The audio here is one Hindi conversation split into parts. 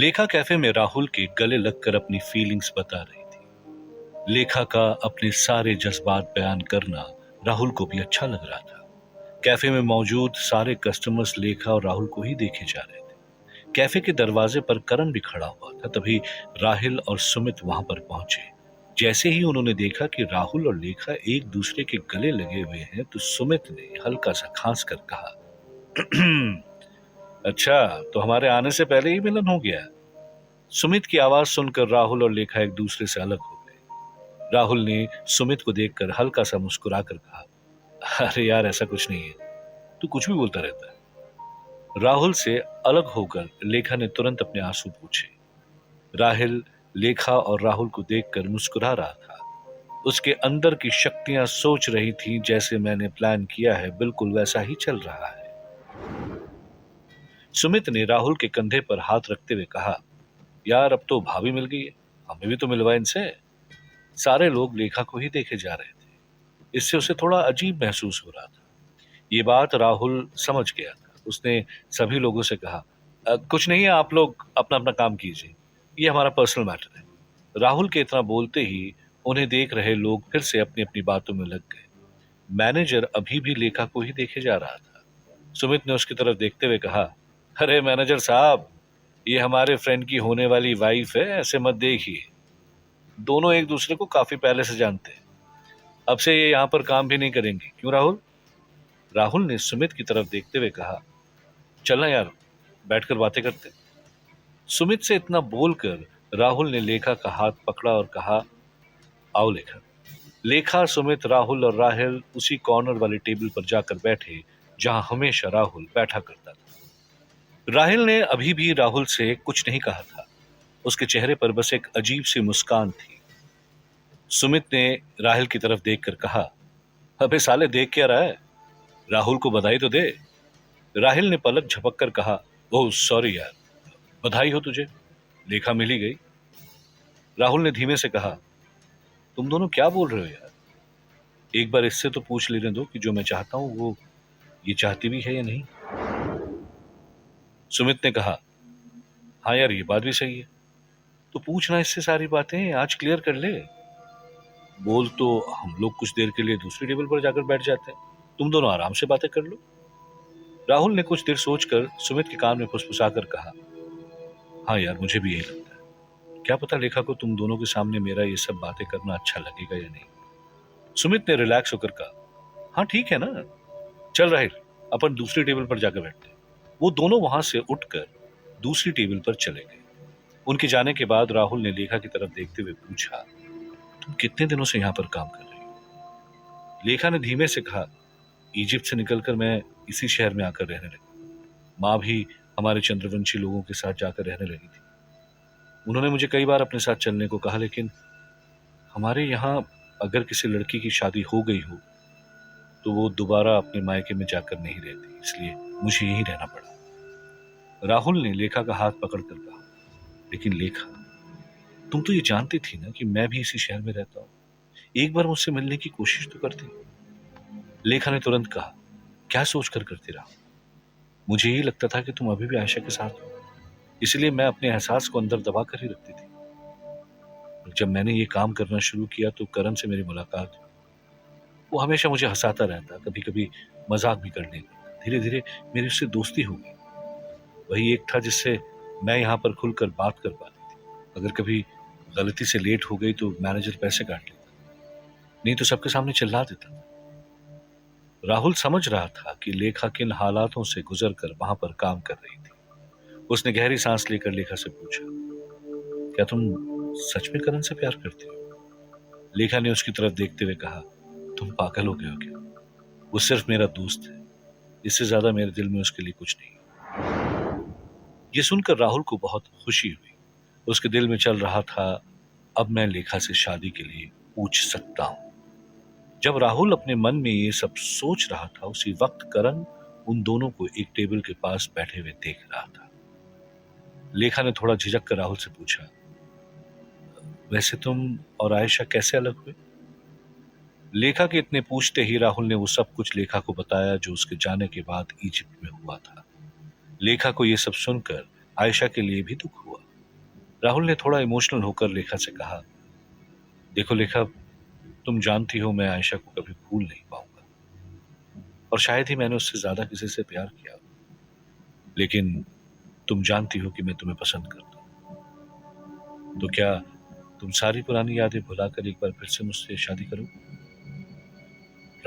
लेखा कैफे में राहुल के गले लगकर अपनी फीलिंग्स बता रही थी। लेखा का अपने सारे जज्बात बयान करना राहुल को भी अच्छा लग रहा था। कैफे में मौजूद सारे कस्टमर्स लेखा और राहुल को ही देखे जा रहे थे। कैफे के दरवाजे पर करण भी खड़ा हुआ था। तभी राहिल और सुमित वहां पर पहुंचे। जैसे ही उन्होंने देखा कि राहुल और लेखा एक दूसरे के गले लगे हुए हैं तो सुमित ने हल्का सा खांस कर कहा, अच्छा, तो हमारे आने से पहले ही मिलन हो गया। सुमित की आवाज सुनकर राहुल और लेखा एक दूसरे से अलग हो गए। राहुल ने सुमित को देखकर हल्का सा मुस्कुराकर कहा, अरे यार, ऐसा कुछ नहीं है, तू कुछ भी बोलता रहता है। राहुल से अलग होकर लेखा ने तुरंत अपने आंसू पूछे। राहिल लेखा और राहुल को देखकर मुस्कुरा रहा था। उसके अंदर की शक्तियां सोच रही थी, जैसे मैंने प्लान किया है बिल्कुल वैसा ही चल रहा है। सुमित ने राहुल के कंधे पर हाथ रखते हुए कहा, यार, अब तो भाभी मिल गई है, हमें भी तो मिलवा इनसे। सारे लोग लेखा को ही देखे जा रहे थे। इससे उसे थोड़ा अजीब महसूस हो रहा था। ये बात राहुल समझ गया था। उसने सभी लोगों से कहा, कुछ नहीं है, आप लोग अपना अपना काम कीजिए, ये हमारा पर्सनल मैटर है। राहुल के इतना बोलते ही उन्हें देख रहे लोग फिर से अपनी अपनी बातों में लग गए। मैनेजर अभी भी लेखा को ही देखे जा रहा था। सुमित ने उसकी तरफ देखते हुए कहा, अरे मैनेजर साहब, ये हमारे फ्रेंड की होने वाली वाइफ है, ऐसे मत देखिए। दोनों एक दूसरे को काफी पहले से जानते हैं। अब से ये यहाँ पर काम भी नहीं करेंगे, क्यों राहुल? राहुल ने सुमित की तरफ देखते हुए कहा, चलना यार, बैठकर बातें करते। सुमित से इतना बोलकर राहुल ने लेखा का हाथ पकड़ा और कहा, आओ लेखा। लेखा, सुमित, राहुल और राहिल उसी कॉर्नर वाले टेबल पर जाकर बैठे जहां हमेशा राहुल बैठा करता था। राहिल ने अभी भी राहुल से कुछ नहीं कहा था। उसके चेहरे पर बस एक अजीब सी मुस्कान थी। सुमित ने राहिल की तरफ देखकर कहा, अबे साले, देख क्या रहा है? राहुल को बधाई तो दे। राहिल ने पलक झपककर कहा, ओह सॉरी यार, बधाई हो तुझे, लेखा मिल ही गई। राहुल ने धीमे से कहा, तुम दोनों क्या बोल रहे हो यार? एक बार इससे तो पूछ लेने दो कि जो मैं चाहता हूं वो ये चाहती भी है या नहीं। सुमित ने कहा, हाँ यार, ये बात भी सही है, तो पूछना इससे सारी बातें आज क्लियर कर ले। बोल तो हम लोग कुछ देर के लिए दूसरी टेबल पर जाकर बैठ जाते हैं, तुम दोनों आराम से बातें कर लो। राहुल ने कुछ देर सोचकर सुमित के कान में फुसफुसाकर कहा, हाँ यार, मुझे भी यही लगता है। क्या पता लेखा को तुम दोनों के सामने मेरा ये सब बातें करना अच्छा लगेगा या नहीं। सुमित ने रिलैक्स होकर कहा, हाँ ठीक है ना, चल राहिल, अपन दूसरी टेबल पर जाकर बैठते हैं। वो दोनों वहां से उठकर दूसरी टेबल पर चले गए। उनके जाने के बाद राहुल ने लेखा की तरफ देखते हुए पूछा, तुम कितने दिनों से यहाँ पर काम कर रही हो? लेखा ने धीमे से कहा, इजिप्ट से निकलकर मैं इसी शहर में आकर रहने लगी। माँ भी हमारे चंद्रवंशी लोगों के साथ जाकर रहने लगी थी। उन्होंने मुझे कई बार अपने साथ चलने को कहा, लेकिन हमारे यहाँ अगर किसी लड़की की शादी हो गई हो तो वो दोबारा अपने मायके में जाकर नहीं रहती, इसलिए मुझे यहीं रहना पड़ा। राहुल ने लेखा का हाथ पकड़कर कहा, लेकिन लेखा, तुम तो ये जानती थी ना कि मैं भी इसी शहर में रहता हूँ। एक बार मुझसे मिलने की कोशिश तो करती। लेखा ने तुरंत कहा, क्या सोच कर करती रहा? मुझे यही लगता था कि तुम अभी भी आयशा के साथ हो, इसलिए मैं अपने एहसास को अंदर दबा कर ही रखती थी। और जब मैंने ये काम करना शुरू किया तो करण से मेरी मुलाकात हुई। वो हमेशा मुझे हंसाता रहता, कभी कभी मजाक भी करने लगता। धीरे धीरे मेरी उससे दोस्ती हो गई। वही एक था जिससे मैं यहाँ पर खुलकर बात कर पाती थी। अगर कभी गलती से लेट हो गई तो मैनेजर पैसे काट लेता, नहीं तो सबके सामने चिल्ला देता। राहुल समझ रहा था कि लेखा किन हालातों से गुजर कर वहां पर काम कर रही थी। उसने गहरी सांस लेकर लेखा से पूछा, क्या तुम सच में करण से प्यार करती हो? लेखा ने उसकी तरफ देखते हुए कहा, तुम पागल हो गए हो क्या? वो सिर्फ मेरा दोस्त है, इससे ज्यादा मेरे दिल में उसके लिए कुछ नहीं। ये सुनकर राहुल को बहुत खुशी हुई। उसके दिल में चल रहा था, अब मैं लेखा से शादी के लिए पूछ सकता हूं। जब राहुल अपने मन में ये सब सोच रहा था, उसी वक्त करण उन दोनों को एक टेबल के पास बैठे हुए देख रहा था। लेखा ने थोड़ा झिझक कर राहुल से पूछा, वैसे तुम और आयशा कैसे अलग हुए? लेखा के इतने पूछते ही राहुल ने वो सब कुछ लेखा को बताया जो उसके जाने के बाद इजिप्ट में हुआ था। लेखा को यह सब सुनकर आयशा के लिए भी दुख हुआ। राहुल ने थोड़ा इमोशनल होकर लेखा से कहा, देखो लेखा, तुम जानती हो मैं आयशा को कभी भूल नहीं पाऊंगा, और शायद ही मैंने उससे ज्यादा किसी से प्यार किया, लेकिन तुम जानती हो कि मैं तुम्हें पसंद करता हूं। तो क्या तुम सारी पुरानी यादें भुलाकर एक बार फिर से मुझसे शादी करो?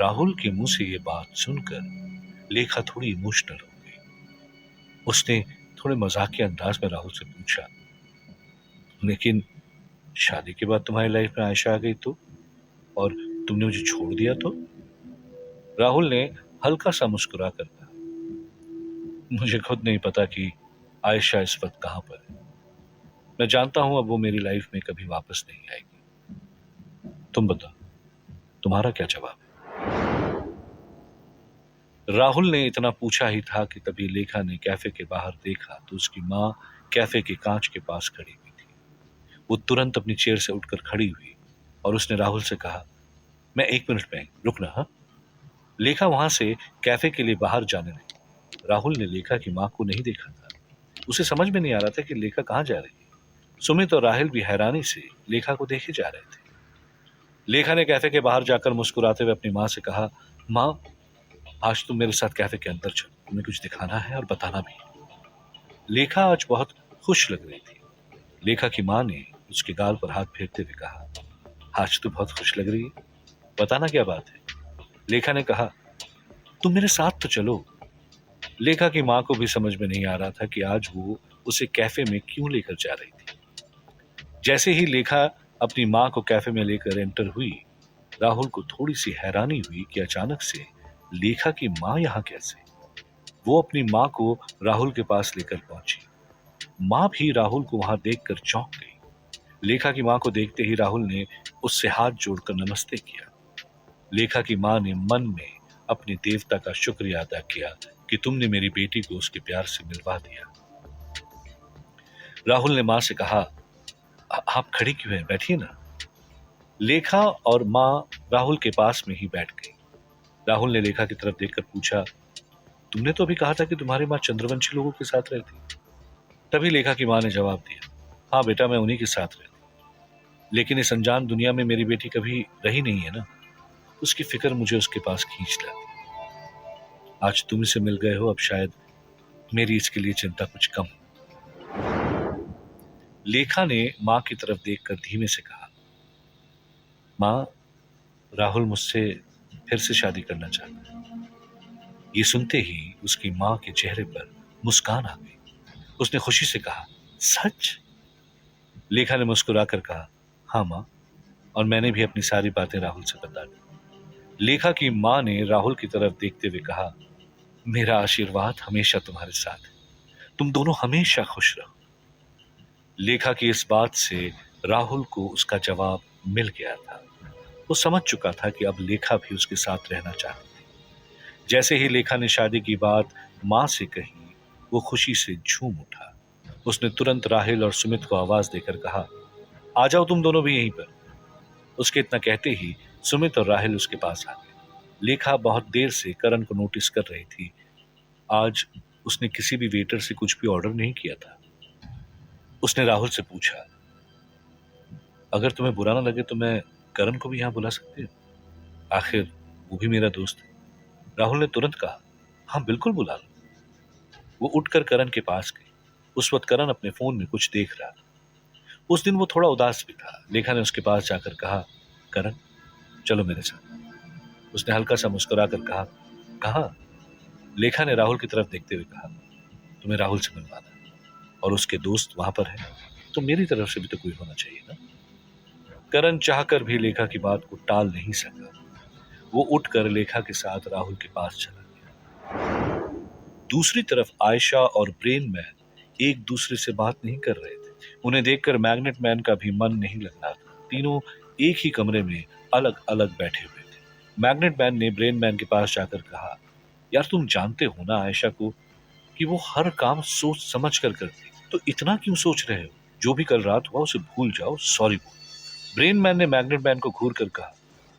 राहुल के मुंह से ये बात सुनकर लेखा थोड़ी इमोशनल हो गई। उसने थोड़े मजाकिया अंदाज में राहुल से पूछा, लेकिन शादी के बाद तुम्हारी लाइफ में आयशा आ गई तो, और तुमने मुझे छोड़ दिया तो? राहुल ने हल्का सा मुस्कुरा कर कहा, मुझे खुद नहीं पता कि आयशा इस वक्त कहां पर है। मैं जानता हूं अब वो मेरी लाइफ में कभी वापस नहीं आएगी। तुम बताओ, तुम्हारा क्या जवाब है? राहुल ने इतना पूछा ही था कि तभी लेखा ने कैफे के बाहर देखा तो उसकी माँ कैफे के कांच के पास खड़ी हुई थी। वो तुरंत अपनी चेयर से उठकर खड़ी हुई और उसने राहुल से कहा, मैं 1 मिनट में आई, रुकना। हाँ। लेखा वहां से कैफे के लिए बाहर जाने लगी। राहुल ने लेखा की माँ को नहीं देखा था। उसे समझ में नहीं आ रहा था कि लेखा कहाँ जा रही है। सुमित और राहिल भी हैरानी से लेखा को देखे जा रहे थे। लेखा ने कैफे के बाहर जाकर मुस्कुराते हुए अपनी माँ से कहा, माँ, आज तुम मेरे साथ कैफे के अंदर चलो, तुम्हें कुछ दिखाना है और बताना भी। लेखा आज बहुत खुश लग रही थी। लेखा की माँ ने उसके गाल पर हाथ फेरते हुए कहा, आज तू बहुत खुश लग रही है, बताना क्या बात है? लेखा ने कहा, तुम मेरे साथ तो चलो। लेखा की माँ को भी समझ में नहीं आ रहा था कि आज वो उसे कैफे में क्यों लेकर जा रही थी। जैसे ही लेखा अपनी माँ को कैफे में लेकर एंटर हुई, राहुल को थोड़ी सी हैरानी हुई कि अचानक से लेखा की माँ यहाँ कैसे। वो अपनी माँ को राहुल के पास लेकर पहुंची। माँ भी राहुल को वहां देखकर चौंक गई। लेखा की माँ को देखते ही राहुल ने उससे हाथ जोड़कर नमस्ते किया। लेखा की माँ ने मन में अपने देवता का शुक्रिया अदा किया कि तुमने मेरी बेटी को उसके प्यार से मिलवा दिया। राहुल ने माँ से कहा, आप खड़ी क्यों हैं, बैठिए ना। लेखा और माँ राहुल के पास में ही बैठ गई। राहुल ने लेखा की तरफ देखकर पूछा, तुमने तो अभी कहा था कि तुम्हारी माँ चंद्रवंशी लोगों के साथ रहती। तभी लेखा की माँ ने जवाब दिया, हाँ बेटा, मैं उन्हीं के साथ रहती, लेकिन इस अनजान दुनिया में मेरी बेटी कभी रही नहीं है ना, उसकी फिक्र मुझे उसके पास खींच लाती। आज तुम इसे मिल गए हो, अब शायद मेरी इसके लिए चिंता कुछ कम। लेखा ने माँ की तरफ देखकर धीमे से कहा, माँ, राहुल मुझसे फिर से शादी करना चाहता है। ये सुनते ही उसकी माँ के चेहरे पर मुस्कान आ गई। उसने खुशी से कहा, सच? लेखा ने मुस्कुराकर कहा, हाँ माँ, और मैंने भी अपनी सारी बातें राहुल से बता दी। लेखा की माँ ने राहुल की तरफ देखते हुए कहा, मेरा आशीर्वाद हमेशा तुम्हारे साथ है, तुम दोनों हमेशा खुश रहो। लेखा की इस बात से राहुल को उसका जवाब मिल गया था। वो समझ चुका था कि अब लेखा भी उसके साथ रहना चाहती थी। जैसे ही लेखा ने शादी की बात माँ से कही, वो खुशी से झूम उठा। उसने तुरंत राहिल और सुमित को आवाज देकर कहा, आ जाओ तुम दोनों भी यहीं पर। उसके इतना कहते ही सुमित और राहिल उसके पास आ गए। लेखा बहुत देर से करण को नोटिस कर रही थी। आज उसने किसी भी वेटर से कुछ भी ऑर्डर नहीं किया था। उसने राहुल से पूछा, अगर तुम्हें बुरा ना लगे तो मैं करण को भी यहाँ बुला सकती हूँ, आखिर वो भी मेरा दोस्त है। राहुल ने तुरंत कहा, हाँ बिल्कुल बुला लो। वो उठकर करण के पास गई। उस वक्त करण अपने फोन में कुछ देख रहा था। उस दिन वो थोड़ा उदास भी था। लेखा ने उसके पास जाकर कहा, करण, चलो मेरे साथ। उसने हल्का सा मुस्कुरा कर कहा, कहाँ? लेखा ने राहुल की तरफ देखते हुए कहा, तुम्हें राहुल से मिलवाना है, और उसके दोस्त वहां पर है, तो मेरी तरफ से भी तो कोई होना चाहिए ना। करण चाहकर भी लेखा की बात को टाल नहीं सका। वो उठकर लेखा के साथ राहुल के पास चला गया। दूसरी तरफ आयशा और ब्रेन मैन एक दूसरे से बात नहीं कर रहे थे। उन्हें देखकर मैग्नेट मैन का भी मन नहीं लग रहा था। तीनों एक ही कमरे में अलग अलग बैठे हुए थे। मैग्नेट मैन ने ब्रेन मैन के पास जाकर कहा, यार तुम जानते हो ना आयशा को, कि वो हर काम सोच समझ कर करती, तो इतना क्यों सोच रहे हो? जो भी कल रात हुआ उसे भूल जाओ, सॉरी बोलो। ब्रेन मैन ने मैग्नेट मैन को घूर कर कहा,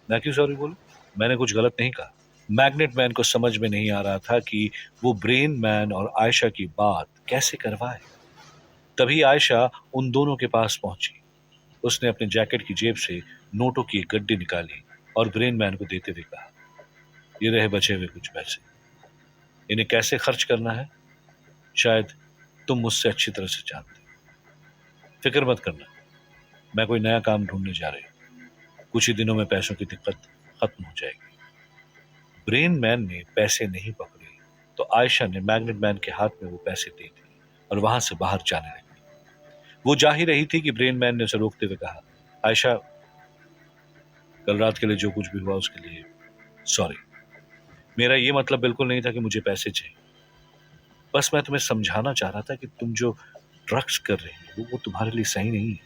मैं क्यों सॉरी बोलूं? मैंने कुछ गलत नहीं कहा। मैग्नेट मैन को समझ में नहीं आ रहा था कि वो ब्रेन मैन और आयशा की बात कैसे करवाए। तभी आयशा उन दोनों के पास पहुंची। उसने अपने जैकेट की जेब से नोटों की एक गड्डी निकाली और ब्रेन मैन को देते हुए कहा, ये रहे बचे हुए कुछ पैसे, इन्हें कैसे खर्च करना है शायद तुम मुझसे अच्छी तरह से जानते हो। फिक्र मत करना, मैं कोई नया काम ढूंढने जा रही हूँ, कुछ ही दिनों में पैसों की दिक्कत खत्म हो जाएगी। ब्रेन मैन ने पैसे नहीं पकड़े तो आयशा ने मैग्नेट मैन के हाथ में वो पैसे दे दिए और वहां से बाहर जाने लगी। वो जा ही रही थी कि ब्रेन मैन ने उसे रोकते हुए कहा, आयशा, कल रात के लिए जो कुछ भी हुआ उसके लिए सॉरी। मेरा ये मतलब बिल्कुल नहीं था कि मुझे पैसे चाहिए, बस मैं तुम्हें समझाना चाह रहा था कि तुम जो ड्रग्स कर रही हो वो तुम्हारे लिए सही नहीं है।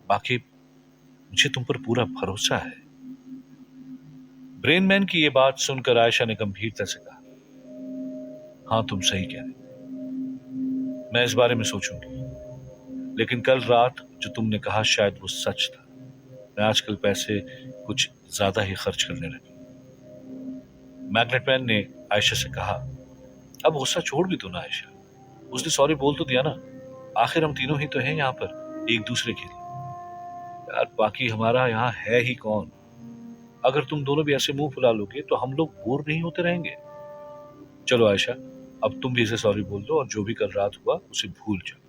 बाकी मुझे तुम पर पूरा भरोसा है। ब्रेन मैन की ये बात सुनकर आयशा ने गंभीरता से कहा, हाँ तुम सही कह रहे, मैं इस बारे में सोचूंगी, लेकिन कल रात जो तुमने कहा शायद वो सच था। मैं आजकल पैसे कुछ ज्यादा ही खर्च करने लगी। मैग्नेट मैन ने आयशा से कहा, अब गुस्सा छोड़ भी दो ना आयशा, उसने सॉरी बोल तो दिया ना, आखिर हम तीनों ही तो हैं यहाँ पर एक दूसरे के लिए। यार बाकी हमारा यहाँ है ही कौन, अगर तुम दोनों भी ऐसे मुंह फुला लोगे तो हम लोग बोर नहीं होते रहेंगे। चलो आयशा, अब तुम भी इसे सॉरी बोल दो और जो भी कल रात हुआ उसे भूल जाओ।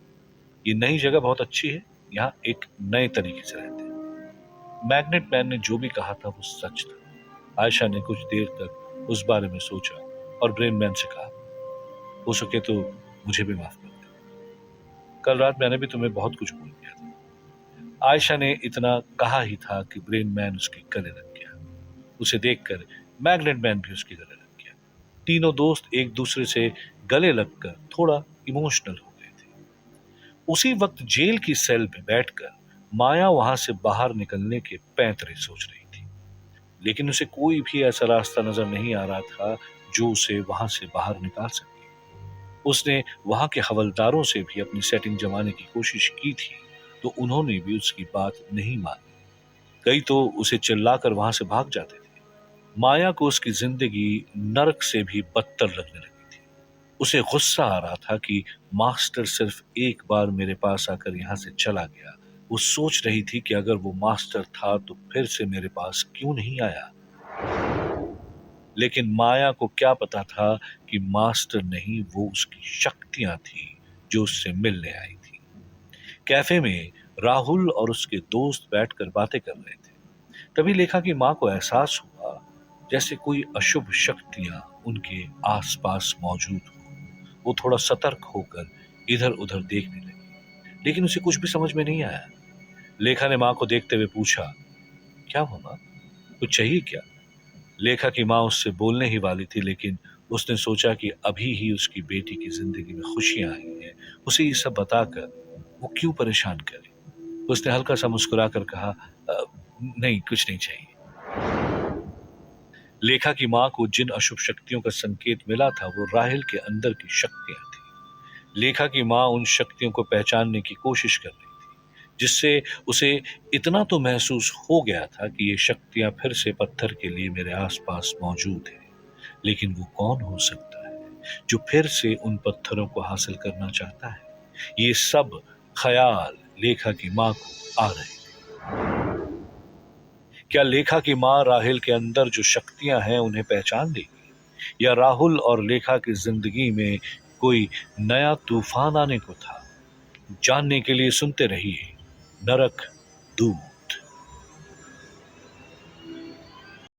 ये नई जगह बहुत अच्छी है, यहाँ एक नए तरीके से रहते हैं। मैग्नेट मैन ने जो भी कहा था वो सच था। आयशा ने कुछ देर तक उस बारे में सोचा और ब्रेन मैन से कहा, हो सके तो मुझे भी माफ कर दे, कल रात मैंने भी तुम्हें बहुत कुछ बोल दिया था। आयशा ने इतना कहा ही था कि ब्रेन मैन उसके गले लग गया। उसे देखकर मैग्नेट मैन भी उसके गले लग गया। तीनों दोस्त एक दूसरे से गले लगकर थोड़ा इमोशनल हो गए थे। उसी वक्त जेल की सेल में बैठकर माया वहां से बाहर निकलने के पैंतरे सोच रही थी, लेकिन उसे कोई भी ऐसा रास्ता नजर नहीं आ रहा था जो उसे वहां से बाहर निकाल सके। उसने वहां के हवलदारों से भी अपनी सेटिंग जमाने की कोशिश की थी, तो उन्होंने भी उसकी बात नहीं मानी। कई तो उसे चिल्लाकर वहां से भाग जाते थे। माया को उसकी जिंदगी नरक से भी बदतर लगने लगी थी। उसे गुस्सा आ रहा था कि मास्टर सिर्फ एक बार मेरे पास आकर यहां से चला गया। वो सोच रही थी कि अगर वो मास्टर था तो फिर से मेरे पास क्यों नहीं आया। लेकिन माया को क्या पता था कि मास्टर नहीं, वो उसकी शक्तियां थी जो उससे मिलने आई थी। कैफे में राहुल और उसके दोस्त बैठकर बातें कर रहे थे। तभी लेखा की मां को एहसास हुआ जैसे कोई अशुभ शक्तियां उनके आसपास मौजूद हो। वो थोड़ा सतर्क होकर इधर उधर देखने लगी, लेकिन उसे कुछ भी समझ में नहीं आया। लेखा ने मां को देखते हुए पूछा, क्या हुआ मां, कुछ चाहिए क्या? लेखा की मां उससे बोलने ही वाली थी, लेकिन उसने सोचा कि अभी ही उसकी बेटी की जिंदगी में खुशियां आई हैं, उसे ये सब बताकर वो क्यों परेशान करे। उसने हल्का सा मुस्कुराकर कहा, नहीं कुछ नहीं चाहिए। लेखा की मां को जिन अशुभ शक्तियों का संकेत मिला था वो राहिल के अंदर की शक्तियां थी। लेखा की मां उन शक्तियों को पहचानने की कोशिश कर रही थी, जिससे उसे इतना तो महसूस हो गया था कि ये शक्तियां फिर से पत्थर के लिए मेरे आसपास मौजूद है। लेकिन वो कौन हो सकता है जो फिर से उन पत्थरों को हासिल करना चाहता है? ये सब ख्याल लेखा की मां को आ रहे थे। क्या लेखा की मां राहिल के अंदर जो शक्तियां हैं उन्हें पहचान लेगी, या राहुल और लेखा की जिंदगी में कोई नया तूफान आने को था? जानने के लिए सुनते रहिए नरक 2।